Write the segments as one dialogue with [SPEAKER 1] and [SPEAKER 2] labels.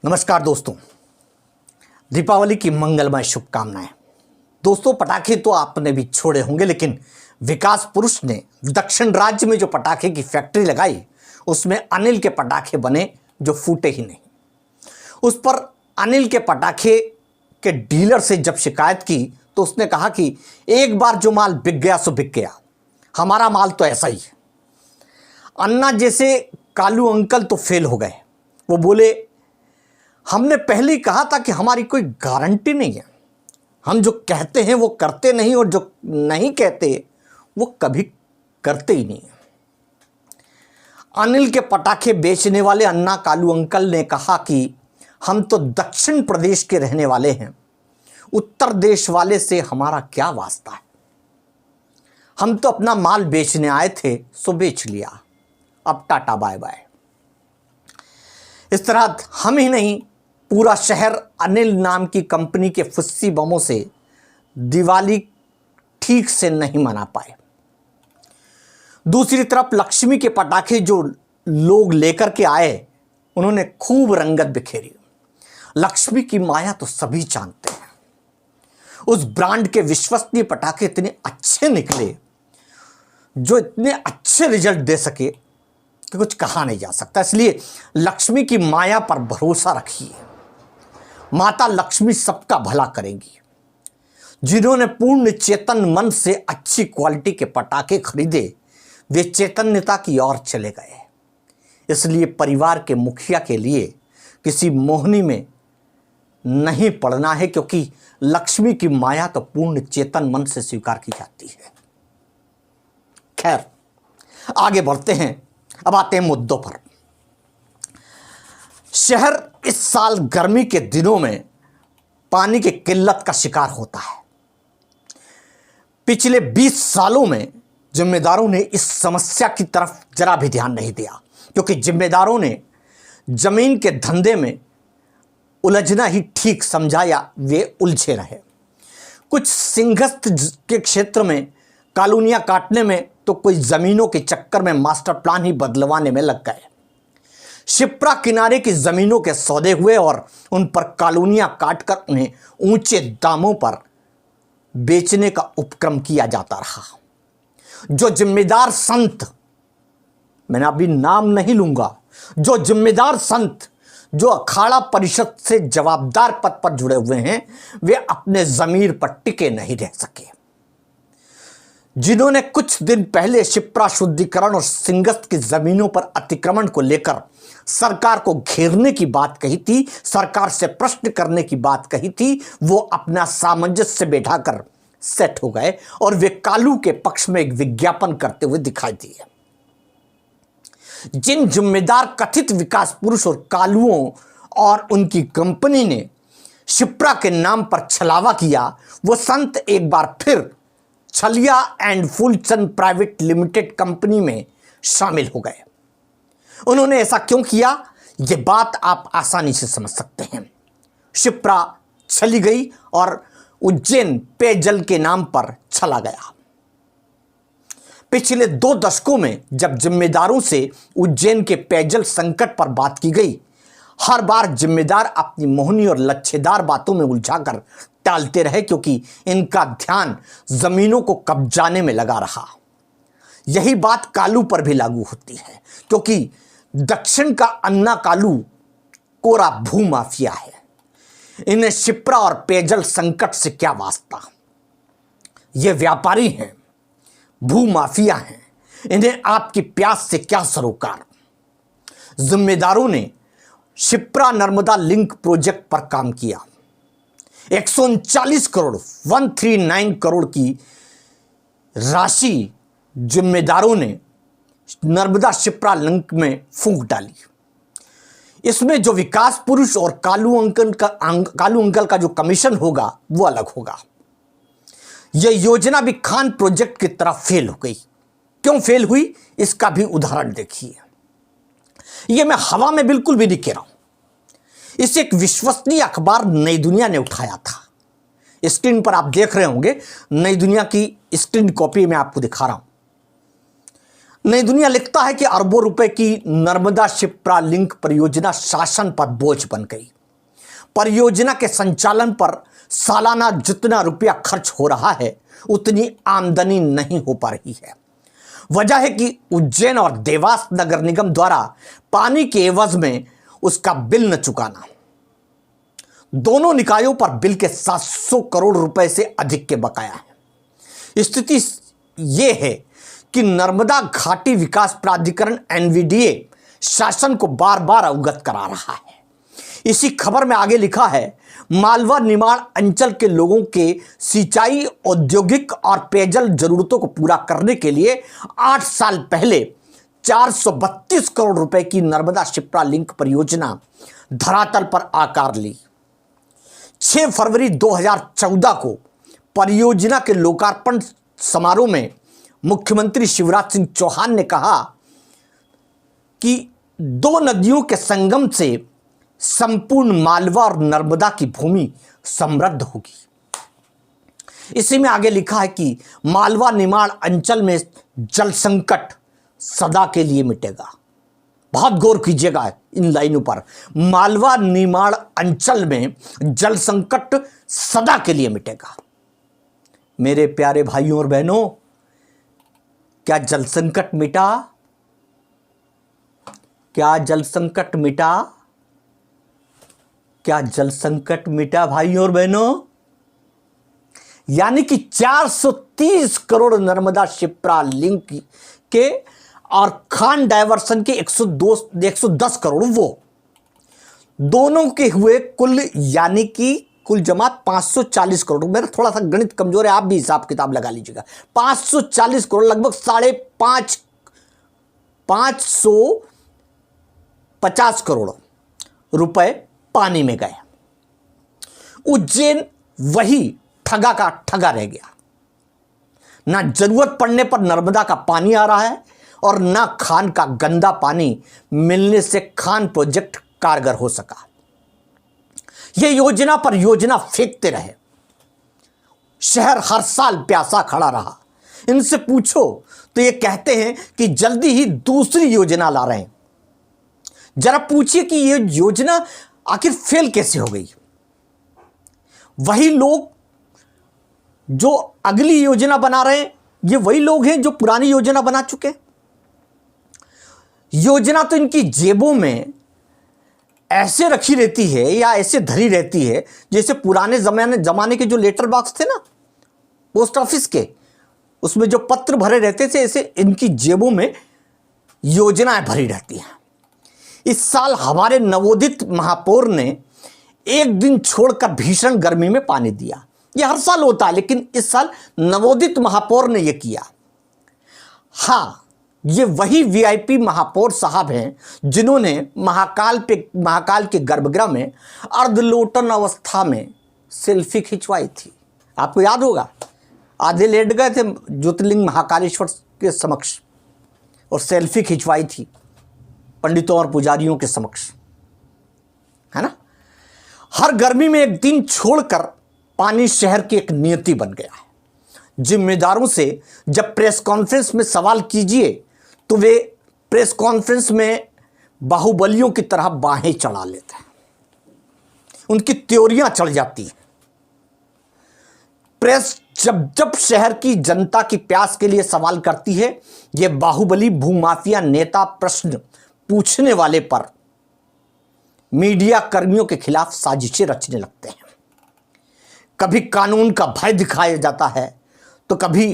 [SPEAKER 1] नमस्कार दोस्तों, दीपावली की मंगलमय शुभकामनाएं। दोस्तों, पटाखे तो आपने भी छोड़े होंगे, लेकिन विकास पुरुष ने दक्षिण राज्य में जो पटाखे की फैक्ट्री लगाई उसमें अनिल के पटाखे बने जो फूटे ही नहीं। उस पर अनिल के पटाखे के डीलर से जब शिकायत की तो उसने कहा कि एक बार जो माल बिक गया सो बिक गया, हमारा माल तो ऐसा ही है। अन्ना जैसे कालू अंकल तो फेल हो गए। वो बोले, हमने पहले ही कहा था कि हमारी कोई गारंटी नहीं है, हम जो कहते हैं वो करते नहीं और जो नहीं कहते वो कभी करते ही नहीं। अनिल के पटाखे बेचने वाले अन्ना कालू अंकल ने कहा कि हम तो दक्षिण प्रदेश के रहने वाले हैं, उत्तर देश वाले से हमारा क्या वास्ता है। हम तो अपना माल बेचने आए थे सो बेच लिया, अब टाटा बाय बाय। इस तरह हम ही नहीं, पूरा शहर अनिल नाम की कंपनी के फुस्सी बमों से दिवाली ठीक से नहीं मना पाए। दूसरी तरफ लक्ष्मी के पटाखे जो लोग लेकर के आए, उन्होंने खूब रंगत बिखेरी। लक्ष्मी की माया तो सभी जानते हैं। उस ब्रांड के विश्वसनीय पटाखे इतने अच्छे निकले, जो इतने अच्छे रिजल्ट दे सके कि कुछ कहा नहीं जा सकता। इसलिए लक्ष्मी की माया पर भरोसा रखिए। माता लक्ष्मी सबका भला करेंगी। जिन्होंने पूर्ण चेतन मन से अच्छी क्वालिटी के पटाखे खरीदे, वे चैतन्यता की ओर चले गए। इसलिए परिवार के मुखिया के लिए किसी मोहनी में नहीं पड़ना है, क्योंकि लक्ष्मी की माया तो पूर्ण चेतन मन से स्वीकार की जाती है। खैर, आगे बढ़ते हैं। अब आते हैं मुद्दों पर। शहर इस साल गर्मी के दिनों में पानी की किल्लत का शिकार होता है। पिछले 20 सालों में जिम्मेदारों ने इस समस्या की तरफ जरा भी ध्यान नहीं दिया, क्योंकि जिम्मेदारों ने जमीन के धंधे में उलझना ही ठीक समझा या वे उलझे रहे। कुछ सिंहस्थ के क्षेत्र में कॉलोनियां काटने में, तो कोई जमीनों के चक्कर में मास्टर प्लान ही बदलवाने में लग गए। शिप्रा किनारे की जमीनों के सौदे हुए और उन पर कॉलोनियां काटकर उन्हें ऊंचे दामों पर बेचने का उपक्रम किया जाता रहा। जो जिम्मेदार संत, मैंने अभी नाम नहीं लूंगा, जो जिम्मेदार संत जो अखाड़ा परिषद से जवाबदार पद पर जुड़े हुए हैं, वे अपने जमीर पर टिके नहीं रह सके। जिन्होंने कुछ दिन पहले शिप्रा शुद्धिकरण और सिंहस्थ की जमीनों पर अतिक्रमण को लेकर सरकार को घेरने की बात कही थी, सरकार से प्रश्न करने की बात कही थी, वो अपना सामंजस्य बैठाकर सेट हो गए और वे कालू के पक्ष में एक विज्ञापन करते हुए दिखाई दिए। जिन जिम्मेदार कथित विकास पुरुष और कालुओं और उनकी कंपनी ने शिप्रा के नाम पर छलावा किया, वो संत एक बार फिर छलिया and Phoolchand private limited company में शामिल हो गए। उन्होंने ऐसा क्यों किया, यह बात आप आसानी से समझ सकते हैं। शिप्रा छली गई और उज्जैन पेयजल के नाम पर छला गया। पिछले 2 दशकों में जब जिम्मेदारों से उज्जैन के पेयजल संकट पर बात की गई, हर बार जिम्मेदार अपनी मोहनी और लच्छेदार बातों में उलझाकर टालते रहे, क्योंकि इनका ध्यान जमीनों को कब्जाने में लगा रहा। यही बात कालू पर भी लागू होती है, क्योंकि दक्षिण का अन्ना कालू कोरा भू माफिया है। इन्हें शिप्रा और पेयजल संकट से क्या वास्ता। ये व्यापारी हैं, भू माफिया हैं, इन्हें आपकी प्यास से क्या सरोकार। जिम्मेदारों ने शिप्रा नर्मदा लिंक प्रोजेक्ट पर काम किया। 139 करोड़ 139 करोड़ की राशि जिम्मेदारों ने नर्मदा शिप्रा लिंक में फूंक डाली। इसमें जो विकास पुरुष और कालू अंकल का जो कमीशन होगा वो अलग होगा। यह योजना भी खान प्रोजेक्ट की तरह फेल हो गई। क्यों फेल हुई, इसका भी उदाहरण देखिए। यह मैं हवा में बिल्कुल भी नहीं कह रहा हूं, इसे एक विश्वसनीय अखबार नई दुनिया ने उठाया था। स्क्रीन पर आप देख रहे होंगे, नई दुनिया की स्क्रीन कॉपी में आपको दिखा रहा हूं। नई दुनिया लिखता है कि अरबों रुपए की नर्मदा शिप्रा लिंक परियोजना शासन पर बोझ बन गई। परियोजना के संचालन पर सालाना जितना रुपया खर्च हो रहा है उतनी आमदनी नहीं हो पा रही है। वजह है कि उज्जैन और देवास नगर निगम द्वारा पानी के एवज में उसका बिल न चुकाना। दोनों निकायों पर बिल के 700 करोड़ रुपए से अधिक के बकाया है। स्थिति यह है कि नर्मदा घाटी विकास प्राधिकरण एनवीडीए शासन को बार बार अवगत करा रहा है। इसी खबर में आगे लिखा है, मालवा निमाड़ अंचल के लोगों के सिंचाई, औद्योगिक और पेयजल जरूरतों को पूरा करने के लिए 8 साल पहले 432 करोड़ रुपए की नर्मदा शिप्रा लिंक परियोजना धरातल पर आकार ली। 6 फरवरी 2014 को परियोजना के लोकार्पण समारोह में मुख्यमंत्री शिवराज सिंह चौहान ने कहा कि 2 नदियों के संगम से संपूर्ण मालवा और नर्मदा की भूमि समृद्ध होगी। इसी में आगे लिखा है कि मालवा निमाड़ अंचल में जल संकट सदा के लिए मिटेगा। बहुत गौर कीजिएगा इन लाइनों पर। मालवा निमाड़ अंचल में जल संकट सदा के लिए मिटेगा। मेरे प्यारे भाइयों और बहनों, क्या जल संकट मिटा? क्या जल संकट मिटा? क्या जल संकट मिटा भाइयों और बहनों? यानी कि 430 करोड़ नर्मदा शिप्रा लिंक के और खान डायवर्सन के 110 करोड़, वो दोनों के हुए कुल, यानी कि कुल जमा 540 करोड़। मेरा थोड़ा सा गणित कमजोर है, आप भी हिसाब किताब लगा लीजिएगा। 540 करोड़, लगभग 550 करोड़ रुपए पानी में गए। उज्जैन वही ठगा का ठगा रह गया। ना जरूरत पड़ने पर नर्मदा का पानी आ रहा है और ना खान का गंदा पानी मिलने से खान प्रोजेक्ट कारगर हो सका। यह योजना पर योजना फेंकते रहे। शहर हर साल प्यासा खड़ा रहा। इनसे पूछो तो ये कहते हैं कि जल्दी ही दूसरी योजना ला रहे हैं। जरा पूछिए कि यह योजना आखिर फेल कैसे हो गई। वही लोग जो अगली योजना बना रहे हैं, ये वही लोग हैं जो पुरानी योजना बना चुके। योजना तो इनकी जेबों में ऐसे रखी रहती है या ऐसे धरी रहती है जैसे पुराने जमाने के जो लेटर बॉक्स थे ना पोस्ट ऑफिस के, उसमें जो पत्र भरे रहते थे, ऐसे इनकी जेबों में योजनाएं भरी रहती हैं। इस साल हमारे नवोदित महापौर ने एक दिन छोड़कर भीषण गर्मी में पानी दिया। यह हर साल होता है, लेकिन इस साल नवोदित महापौर ने यह किया। हाँ, ये वही वीआईपी महापौर साहब हैं जिन्होंने महाकाल के गर्भगृह में अर्धलोटन अवस्था में सेल्फी खिंचवाई थी। आपको याद होगा, आधे लेट गए थे ज्योतिर्लिंग महाकालेश्वर के समक्ष और सेल्फी खिंचवाई थी पंडितों और पुजारियों के समक्ष, है ना। हर गर्मी में एक दिन छोड़कर पानी शहर की एक नियति बन गया है। जिम्मेदारों से जब प्रेस कॉन्फ्रेंस में सवाल कीजिए तो वे प्रेस कॉन्फ्रेंस में बाहुबलियों की तरह बाहें चढ़ा लेते हैं। उनकी त्योरियां चढ़ जाती हैं। प्रेस जब शहर की जनता की प्यास के लिए सवाल करती है, ये बाहुबली भूमाफिया नेता प्रश्न पूछने वाले पर मीडिया कर्मियों के खिलाफ साजिशें रचने लगते हैं। कभी कानून का भय दिखाया जाता है तो कभी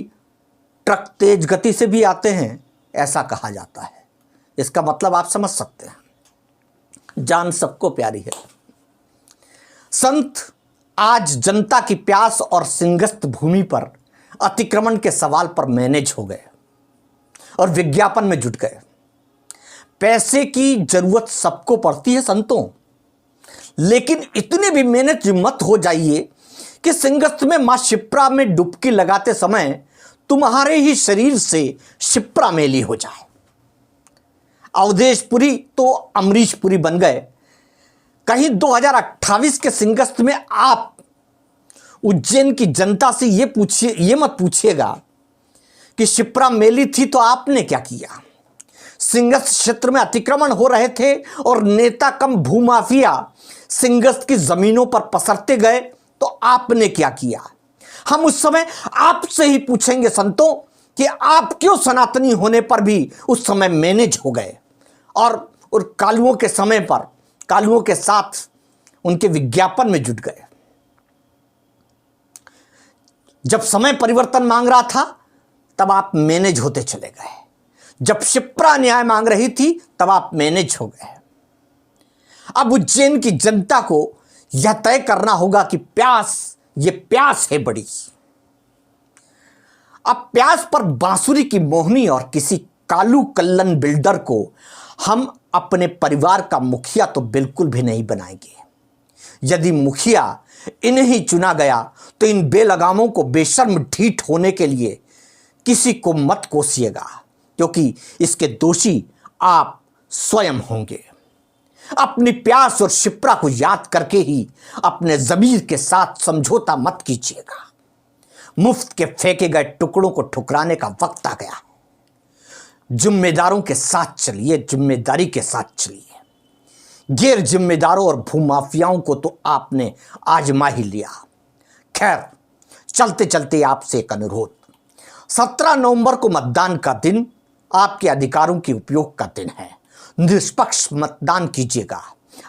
[SPEAKER 1] ट्रक तेज गति से भी आते हैं, ऐसा कहा जाता है। इसका मतलब आप समझ सकते हैं। जान सबको प्यारी है। संत आज जनता की प्यास और सिंहस्थ भूमि पर अतिक्रमण के सवाल पर मैनेज हो गए और विज्ञापन में जुट गए। पैसे की जरूरत सबको पड़ती है संतों, लेकिन इतने भी मेहनत मत हो जाइए कि सिंहस्थ में मां शिप्रा में डुबकी लगाते समय तुम्हारे ही शरीर से शिप्रा मेली हो जाए। अवधेशपुरी तो अमरीशपुरी बन गए। कहीं 2028 के सिंहस्थ में आप उज्जैन की जनता से ये मत पूछिएगा कि शिप्रा मेली थी तो आपने क्या किया। सिंगस्त क्षेत्र में अतिक्रमण हो रहे थे और नेता कम भूमाफिया सिंगस्त की जमीनों पर पसरते गए, तो आपने क्या किया? हम उस समय आपसे ही पूछेंगे संतों कि आप क्यों सनातनी होने पर भी उस समय मैनेज हो गए और कालुओं के समय पर कालुओं के साथ उनके विज्ञापन में जुट गए। जब समय परिवर्तन मांग रहा था तब आप मैनेज होते चले गए, जब शिप्रा न्याय मांग रही थी तब आप मैनेज हो गए। अब उज्जैन की जनता को यह तय करना होगा कि ये प्यास है बड़ी। अब प्यास पर बांसुरी की मोहनी और किसी कालू कल्लन बिल्डर को हम अपने परिवार का मुखिया तो बिल्कुल भी नहीं बनाएंगे। यदि मुखिया इन्हें चुना गया तो इन बेलगामों को बेशर्म ढीठ होने के लिए किसी को मत कोसिएगा, क्योंकि इसके दोषी आप स्वयं होंगे। अपनी प्यास और शिप्रा को याद करके ही अपने जमीर के साथ समझौता मत कीजिएगा। मुफ्त के फेंके गए टुकड़ों को ठुकराने का वक्त आ गया है। जिम्मेदारों के साथ चलिए, जिम्मेदारी के साथ चलिए। गैर जिम्मेदारों और भूमाफियाओं को तो आपने आजमा ही लिया। खैर, चलते चलते आपसे एक अनुरोध, 17 नवंबर को मतदान का दिन आपके अधिकारों के उपयोग का दिन है। निष्पक्ष मतदान कीजिएगा।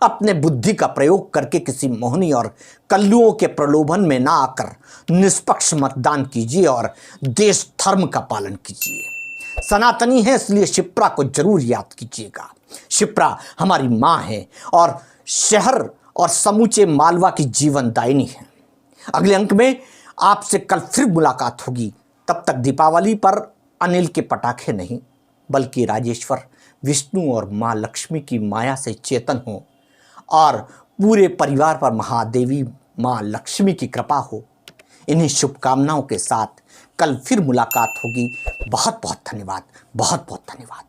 [SPEAKER 1] अपने बुद्धि का प्रयोग करके किसी मोहनी और कल्लुओं के प्रलोभन में ना आकर निष्पक्ष मतदान कीजिए और देश धर्म का पालन कीजिए। सनातनी है इसलिए शिप्रा को जरूर याद कीजिएगा। शिप्रा हमारी माँ है और शहर और समूचे मालवा की जीवनदायिनी है। अगले अंक में आपसे कल फिर मुलाकात होगी। तब तक दीपावली पर अनिल के पटाखे नहीं बल्कि राजेश्वर विष्णु और माँ लक्ष्मी की माया से चेतन हो और पूरे परिवार पर महादेवी माँ लक्ष्मी की कृपा हो। इन्हीं शुभकामनाओं के साथ कल फिर मुलाकात होगी। बहुत बहुत धन्यवाद, बहुत बहुत धन्यवाद।